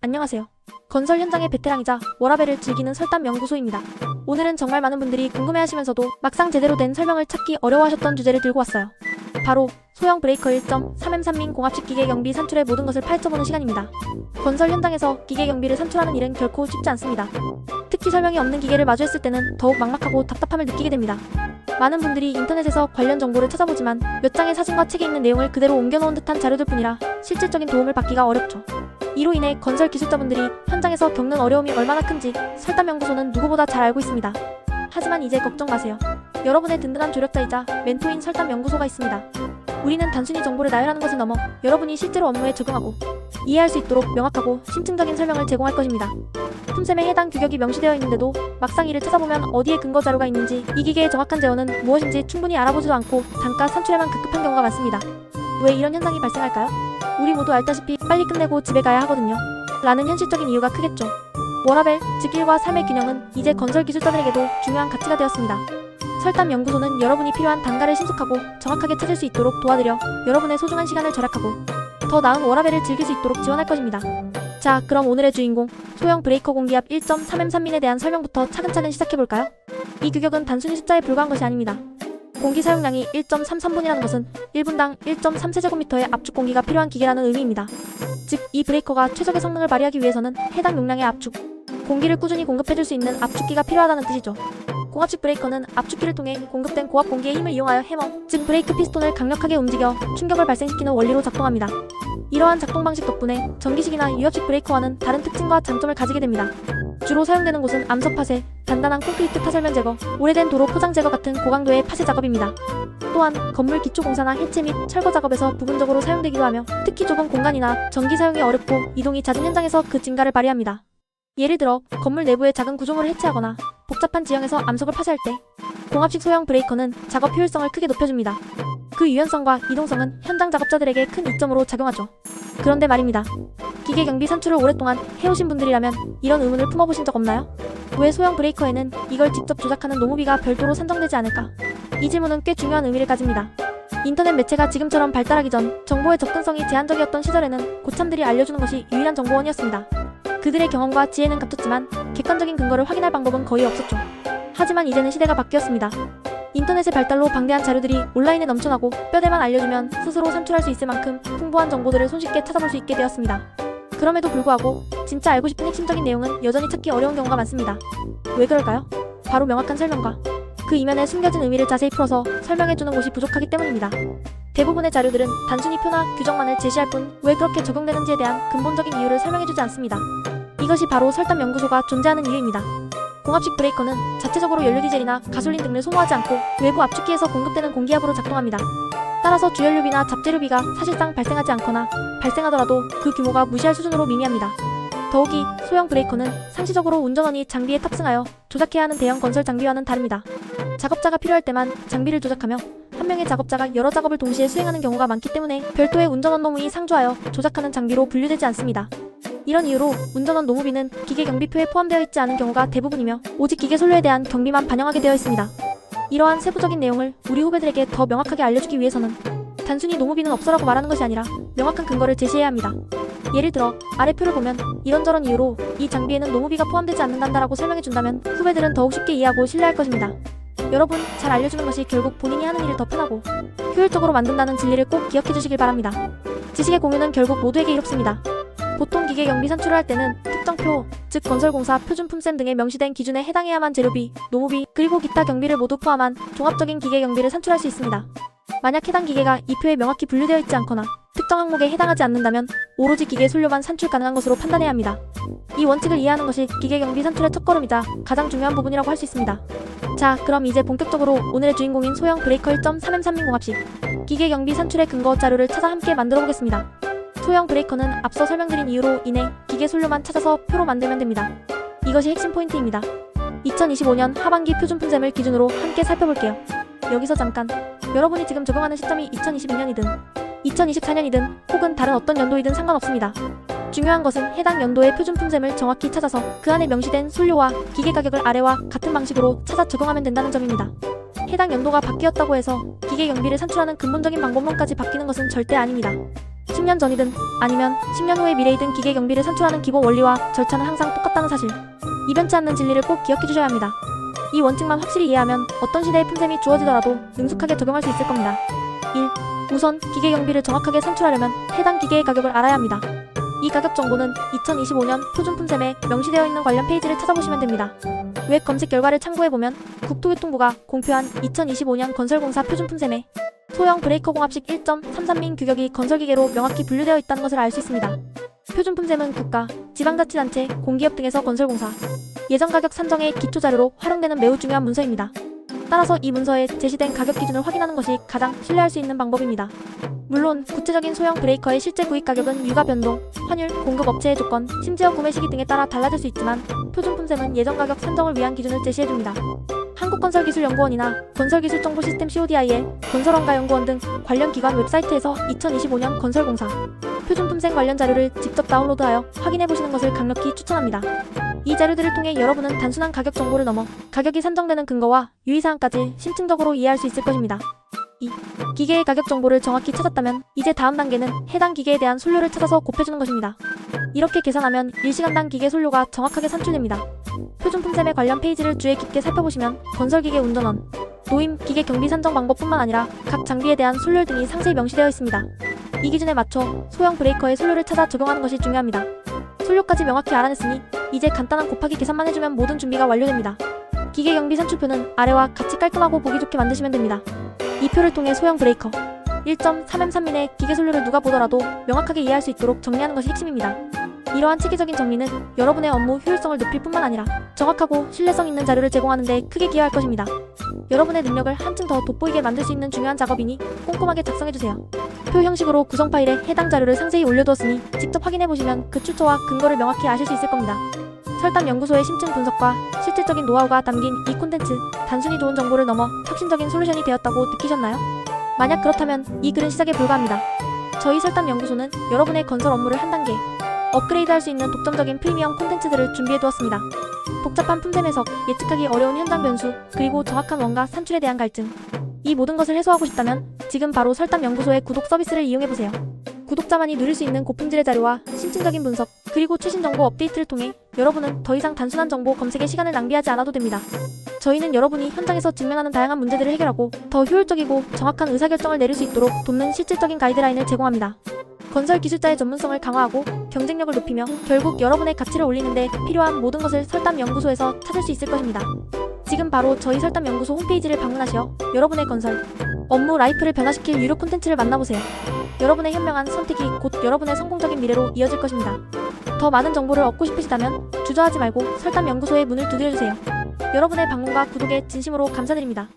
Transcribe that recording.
안녕하세요. 건설 현장의 베테랑이자 워라밸을 즐기는 설담연구소입니다. 오늘은 정말 많은 분들이 궁금해하시면서도 막상 제대로 된 설명을 찾기 어려워하셨던 주제를 들고 왔어요. 바로 소형 브레이커 1.3M3민 공합식 기계 경비 산출의 모든 것을 파헤쳐보는 시간입니다. 건설 현장에서 기계 경비를 산출하는 일은 결코 쉽지 않습니다. 특히 설명이 없는 기계를 마주했을 때는 더욱 막막하고 답답함을 느끼게 됩니다. 많은 분들이 인터넷에서 관련 정보를 찾아보지만 몇 장의 사진과 책에 있는 내용을 그대로 옮겨놓은 듯한 자료들 뿐이라 실질적인 도움을 받기가 어렵죠. 이로 인해 건설 기술자분들이 현장에서 겪는 어려움이 얼마나 큰지 설담연구소는 누구보다 잘 알고 있습니다. 하지만 이제 걱정 마세요. 여러분의 든든한 조력자이자 멘토인 설담연구소가 있습니다. 우리는 단순히 정보를 나열하는 것을 넘어 여러분이 실제로 업무에 적용하고 이해할 수 있도록 명확하고 심층적인 설명을 제공할 것입니다. 품셈에 해당 규격이 명시되어 있는데도 막상 이를 찾아보면 어디에 근거 자료가 있는지, 이 기계의 정확한 제어는 무엇인지 충분히 알아보지도 않고 단가 산출에만 급급한 경우가 많습니다. 왜 이런 현상이 발생할까요? 우리 모두 알다시피 빨리 끝내고 집에 가야 하거든요. 라는 현실적인 이유가 크겠죠. 워라밸, 즉 일과 삶의 균형은 이제 건설 기술자들에게도 중요한 가치가 되었습니다. 설담연구소는 여러분이 필요한 단가를 신속하고 정확하게 찾을 수 있도록 도와드려 여러분의 소중한 시간을 절약하고 더 나은 워라밸을 즐길 수 있도록 지원할 것입니다. 자, 그럼 오늘의 주인공 소형 브레이커 공기압 1.3M3민에 대한 설명부터 차근차근 시작해볼까요? 이 규격은 단순히 숫자에 불과한 것이 아닙니다. 공기 사용량이 1.33분이라는 것은 1분당 1.3세제곱미터의 압축 공기가 필요한 기계라는 의미입니다. 즉, 이 브레이커가 최적의 성능을 발휘하기 위해서는 해당 용량의 압축 공기를 꾸준히 공급해줄 수 있는 압축기가 필요하다는 뜻이죠. 공합식 브레이커는 압축기를 통해 공급된 고압 공기의 힘을 이용하여 해머, 즉 브레이크 피스톤을 강력하게 움직여 충격을 발생시키는 원리로 작동합니다. 이러한 작동 방식 덕분에 전기식이나 유압식 브레이커와는 다른 특징과 장점을 가지게 됩니다. 주로 사용되는 곳은 암석 파쇄, 단단한 콘크리트 파설면 제거, 오래된 도로 포장 제거 같은 고강도의 파쇄 작업입니다. 또한 건물 기초 공사나 해체 및 철거 작업에서 부분적으로 사용되기도 하며 특히 좁은 공간이나 전기 사용이 어렵고 이동이 잦은 현장에서 그 증가를 발휘합니다. 예를 들어 건물 내부의 작은 구조물을 해체하거나 복잡한 지형에서 암석을 파쇄할 때 공합식 소형 브레이커는 작업 효율성을 크게 높여줍니다. 그 유연성과 이동성은 현장 작업자들에게 큰 이점으로 작용하죠. 그런데 말입니다. 기계 경비 산출을 오랫동안 해오신 분들이라면 이런 의문을 품어보신 적 없나요? 왜 소형 브레이커에는 이걸 직접 조작하는 노무비가 별도로 산정되지 않을까? 이 질문은 꽤 중요한 의미를 가집니다. 인터넷 매체가 지금처럼 발달하기 전 정보의 접근성이 제한적이었던 시절에는 고참들이 알려주는 것이 유일한 정보원이었습니다. 그들의 경험과 지혜는 값졌지만 객관적인 근거를 확인할 방법은 거의 없었죠. 하지만 이제는 시대가 바뀌었습니다. 인터넷의 발달로 방대한 자료들이 온라인에 넘쳐나고 뼈대만 알려주면 스스로 산출할 수 있을 만큼 풍부한 정보들을 손쉽게 찾아볼 수 있게 되었습니다. 그럼에도 불구하고 진짜 알고 싶은 핵심적인 내용은 여전히 찾기 어려운 경우가 많습니다. 왜 그럴까요? 바로 명확한 설명과 그 이면에 숨겨진 의미를 자세히 풀어서 설명해주는 곳이 부족하기 때문입니다. 대부분의 자료들은 단순히 표나 규정만을 제시할 뿐 왜 그렇게 적용되는지에 대한 근본적인 이유를 설명해주지 않습니다. 이것이 바로 설담연구소가 존재하는 이유입니다. 공합식 브레이커는 자체적으로 연료 디젤이나 가솔린 등을 소모하지 않고 외부 압축기에서 공급되는 공기압으로 작동합니다. 따라서 주연료비나 잡재료비가 사실상 발생하지 않거나 발생하더라도 그 규모가 무시할 수준으로 미미합니다. 더욱이 소형 브레이커는 상시적으로 운전원이 장비에 탑승하여 조작해야 하는 대형 건설 장비와는 다릅니다. 작업자가 필요할 때만 장비를 조작하며 한 명의 작업자가 여러 작업을 동시에 수행하는 경우가 많기 때문에 별도의 운전원 노무이 상주하여 조작하는 장비로 분류되지 않습니다. 이런 이유로 운전원 노무비는 기계 경비표에 포함되어 있지 않은 경우가 대부분이며 오직 기계 소료에 대한 경비만 반영하게 되어 있습니다. 이러한 세부적인 내용을 우리 후배들에게 더 명확하게 알려주기 위해서는 단순히 노무비는 없어라고 말하는 것이 아니라 명확한 근거를 제시해야 합니다. 예를 들어 아래 표를 보면 이런저런 이유로 이 장비에는 노무비가 포함되지 않는다라고 설명해준다면 후배들은 더욱 쉽게 이해하고 신뢰할 것입니다. 여러분, 잘 알려주는 것이 결국 본인이 하는 일을 더 편하고 효율적으로 만든다는 진리를 꼭 기억해주시길 바랍니다. 지식의 공유는 결국 모두에게 이롭습니다. 보통 기계 경비 산출을 할 때는 특정표, 즉 건설공사 표준 품셈 등에 명시된 기준에 해당해야만 재료비, 노무비, 그리고 기타 경비를 모두 포함한 종합적인 기계 경비를 산출할 수 있습니다. 만약 해당 기계가 이 표에 명확히 분류되어 있지 않거나 특정 항목에 해당하지 않는다면 오로지 기계 소료만 산출 가능한 것으로 판단해야 합니다. 이 원칙을 이해하는 것이 기계 경비 산출의 첫걸음이자 가장 중요한 부분이라고 할 수 있습니다. 자, 그럼 이제 본격적으로 오늘의 주인공인 소형 브레이커 1.3M3민 공합식 기계 경비 산출의 근거 자료를 찾아 함께 만들어 보겠습니다. 소형 브레이커는 앞서 설명드린 이유로 인해 기계 소료만 찾아서 표로 만들면 됩니다. 이것이 핵심 포인트입니다. 2025년 하반기 표준 품셈을 기준으로 함께 살펴볼게요. 여기서 잠깐, 여러분이 지금 적용하는 시점이 2022년이든 2024년이든 혹은 다른 어떤 연도이든 상관없습니다. 중요한 것은 해당 연도의 표준 품셈을 정확히 찾아서 그 안에 명시된 손료와 기계 가격을 아래와 같은 방식으로 찾아 적용하면 된다는 점입니다. 해당 연도가 바뀌었다고 해서 기계 경비를 산출하는 근본적인 방법론까지 바뀌는 것은 절대 아닙니다. 10년 전이든 아니면 10년 후의 미래이든 기계 경비를 산출하는 기본 원리와 절차는 항상 똑같다는 사실. 이변치 않는 진리를 꼭 기억해 주셔야 합니다. 이 원칙만 확실히 이해하면 어떤 시대의 품셈이 주어지더라도 능숙하게 적용할 수 있을 겁니다. 1. 우선 기계 경비를 정확하게 산출하려면 해당 기계의 가격을 알아야 합니다. 이 가격 정보는 2025년 표준 품셈에 명시되어 있는 관련 페이지를 찾아보시면 됩니다. 웹 검색 결과를 참고해보면 국토교통부가 공표한 2025년 건설공사 표준 품셈에 소형 브레이커 공합식 1.33민 규격이 건설기계로 명확히 분류되어 있다는 것을 알 수 있습니다. 표준 품셈은 국가, 지방자치단체, 공기업 등에서 건설공사 예정 가격 산정의 기초자료로 활용되는 매우 중요한 문서입니다. 따라서 이 문서에 제시된 가격 기준을 확인하는 것이 가장 신뢰할 수 있는 방법입니다. 물론 구체적인 소형 브레이커의 실제 구입 가격은 유가 변동, 환율, 공급 업체의 조건, 심지어 구매 시기 등에 따라 달라질 수 있지만 표준 품셈은 예정 가격 산정을 위한 기준을 제시해줍니다. 한국건설기술연구원이나 건설기술정보시스템 CODIL, 건설원가연구원 등 관련 기관 웹사이트에서 2025년 건설공사 표준 품셈 관련 자료를 직접 다운로드하여 확인해보시는 것을 강력히 추천합니다. 이 자료들을 통해 여러분은 단순한 가격 정보를 넘어 가격이 산정되는 근거와 유의사항까지 심층적으로 이해할 수 있을 것입니다. 2. 기계의 가격 정보를 정확히 찾았다면 이제 다음 단계는 해당 기계에 대한 손료를 찾아서 곱해주는 것입니다. 이렇게 계산하면 1시간당 기계 손료가 정확하게 산출됩니다. 표준 품셈의 관련 페이지를 주의 깊게 살펴보시면 건설기계 운전원, 노임, 기계 경비 산정 방법뿐만 아니라 각 장비에 대한 손료 등이 상세히 명시되어 있습니다. 이 기준에 맞춰 소형 브레이커의 손료를 찾아 적용하는 것이 중요합니다. 손료까지 명확히 알아냈으니 이제 간단한 곱하기 계산만 해주면 모든 준비가 완료됩니다. 기계 경비 산출표는 아래와 같이 깔끔하고 보기 좋게 만드시면 됩니다. 이 표를 통해 소형 브레이커 1.3M3민의 기계 손료를 누가 보더라도 명확하게 이해할 수 있도록 정리하는 것이 핵심입니다. 이러한 체계적인 정리는 여러분의 업무 효율성을 높일 뿐만 아니라 정확하고 신뢰성 있는 자료를 제공하는 데 크게 기여할 것입니다. 여러분의 능력을 한층 더 돋보이게 만들 수 있는 중요한 작업이니 꼼꼼하게 작성해주세요. 표 형식으로 구성 파일에 해당 자료를 상세히 올려두었으니 직접 확인해보시면 그 출처와 근거를 명확히 아실 수 있을 겁니다. 설담연구소의 심층 분석과 실질적인 노하우가 담긴 이 콘텐츠, 단순히 좋은 정보를 넘어 혁신적인 솔루션이 되었다고 느끼셨나요? 만약 그렇다면 이 글은 시작에 불과합니다. 저희 설담연구소는 여러분의 건설 업무를 한 단계 업그레이드할 수 있는 독점적인 프리미엄 콘텐츠들을 준비해두었습니다. 복잡한 품셈 해석, 예측하기 어려운 현장 변수, 그리고 정확한 원가 산출에 대한 갈증, 이 모든 것을 해소하고 싶다면 지금 바로 설담연구소의 구독 서비스를 이용해보세요. 구독자만이 누릴 수 있는 고품질의 자료와 심층적인 분석, 그리고 최신 정보 업데이트를 통해 여러분은 더 이상 단순한 정보 검색에 시간을 낭비하지 않아도 됩니다. 저희는 여러분이 현장에서 직면하는 다양한 문제들을 해결하고 더 효율적이고 정확한 의사결정을 내릴 수 있도록 돕는 실질적인 가이드라인을 제공합니다. 건설 기술자의 전문성을 강화하고 경쟁력을 높이며 결국 여러분의 가치를 올리는 데 필요한 모든 것을 설담연구소에서 찾을 수 있을 것입니다. 지금 바로 저희 설담연구소 홈페이지를 방문하시어 여러분의 건설, 업무 라이프를 변화시킬 유료 콘텐츠를 만나보세요. 여러분의 현명한 선택이 곧 여러분의 성공적인 미래로 이어질 것입니다. 더 많은 정보를 얻고 싶으시다면 주저하지 말고 설담연구소의 문을 두드려주세요. 여러분의 방문과 구독에 진심으로 감사드립니다.